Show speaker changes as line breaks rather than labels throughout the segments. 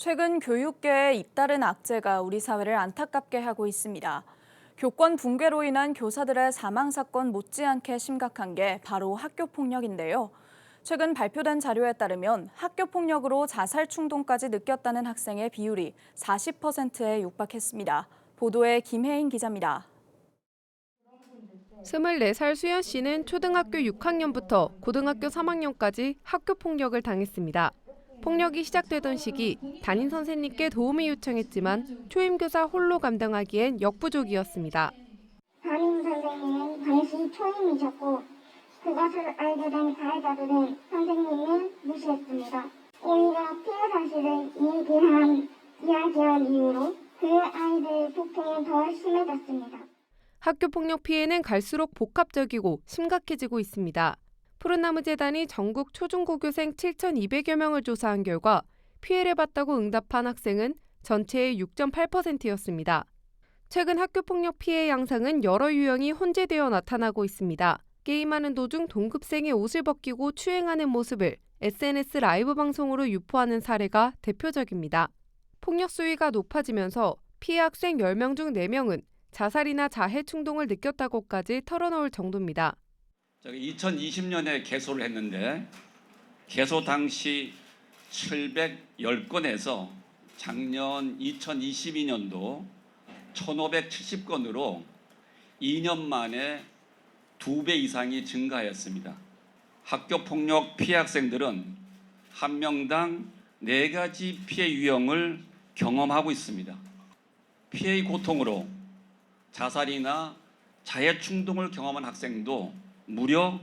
최근 교육계에 잇따른 악재가 우리 사회를 안타깝게 하고 있습니다. 교권 붕괴로 인한 교사들의 사망 사건 못지않게 심각한 게 바로 학교 폭력인데요. 최근 발표된 자료에 따르면 학교 폭력으로 자살 충동까지 느꼈다는 학생의 비율이 40%에 육박했습니다. 보도에 김혜인 기자입니다.
24살 수연 씨는 초등학교 6학년부터 고등학교 3학년까지 학교 폭력을 당했습니다. 폭력이 시작되던 시기 담임 선생님께 도움을 요청했지만 초임교사 홀로 감당하기엔 역부족이었습니다.
담임 선생님은 당시 초임이셨고 그것을 알게 된 가해자들은 선생님을 무시했습니다. 오히려 피해 사실을 이야기한 이유로 그 아이들의 폭행은 더 심해졌습니다.
학교 폭력 피해는 갈수록 복합적이고 심각해지고 있습니다. 푸른나무재단이 전국 초중고교생 7,200여 명을 조사한 결과 피해를 봤다고 응답한 학생은 전체의 6.8%였습니다. 최근 학교폭력 피해 양상은 여러 유형이 혼재되어 나타나고 있습니다. 게임하는 도중 동급생이 옷을 벗기고 추행하는 모습을 SNS 라이브 방송으로 유포하는 사례가 대표적입니다. 폭력 수위가 높아지면서 피해 학생 10명 중 4명은 자살이나 자해 충동을 느꼈다고까지 털어놓을 정도입니다.
2020년에 개소를 했는데 개소 당시 710건에서 작년 2022년도 1570건으로 2년 만에 2배 이상이 증가하였습니다. 학교폭력 피해 학생들은 한 명당 4가지 피해 유형을 경험하고 있습니다. 피해의 고통으로 자살이나 자해 충동을 경험한 학생도 무려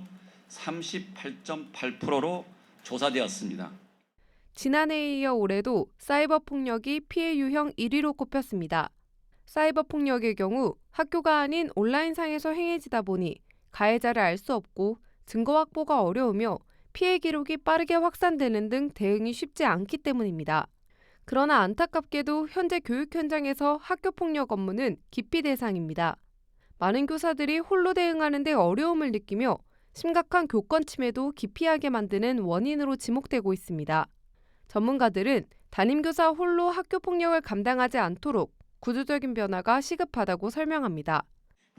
38.8%로 조사되었습니다.
지난해에 이어 올해도 사이버 폭력이 피해 유형 1위로 꼽혔습니다. 사이버 폭력의 경우 학교가 아닌 온라인상에서 행해지다 보니 가해자를 알 수 없고 증거 확보가 어려우며 피해 기록이 빠르게 확산되는 등 대응이 쉽지 않기 때문입니다. 그러나 안타깝게도 현재 교육 현장에서 학교 폭력 업무는 기피 대상입니다. 많은 교사들이 홀로 대응하는 데 어려움을 느끼며 심각한 교권 침해도 기피하게 만드는 원인으로 지목되고 있습니다. 전문가들은 담임교사 홀로 학교 폭력을 감당하지 않도록 구조적인 변화가 시급하다고 설명합니다.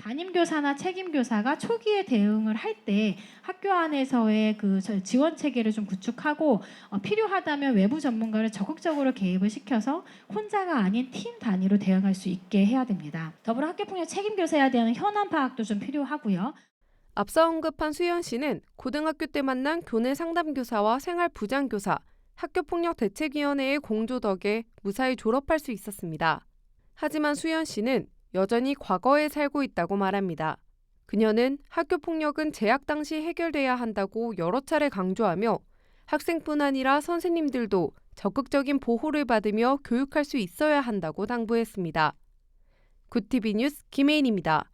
담임교사나 책임교사가 초기에 대응을 할 때 학교 안에서의 그 지원 체계를 좀 구축하고 필요하다면 외부 전문가를 적극적으로 개입을 시켜서 혼자가 아닌 팀 단위로 대응할 수 있게 해야 됩니다. 더불어 학교폭력 책임교사에 대한 현안 파악도 좀 필요하고요.
앞서 언급한 수연 씨는 고등학교 때 만난 교내 상담교사와 생활부장교사, 학교폭력대책위원회의 공조 덕에 무사히 졸업할 수 있었습니다. 하지만 수연 씨는 여전히 과거에 살고 있다고 말합니다. 그녀는 학교폭력은 재학 당시 해결돼야 한다고 여러 차례 강조하며 학생뿐 아니라 선생님들도 적극적인 보호를 받으며 교육할 수 있어야 한다고 당부했습니다. 굿TV 뉴스 김혜인입니다.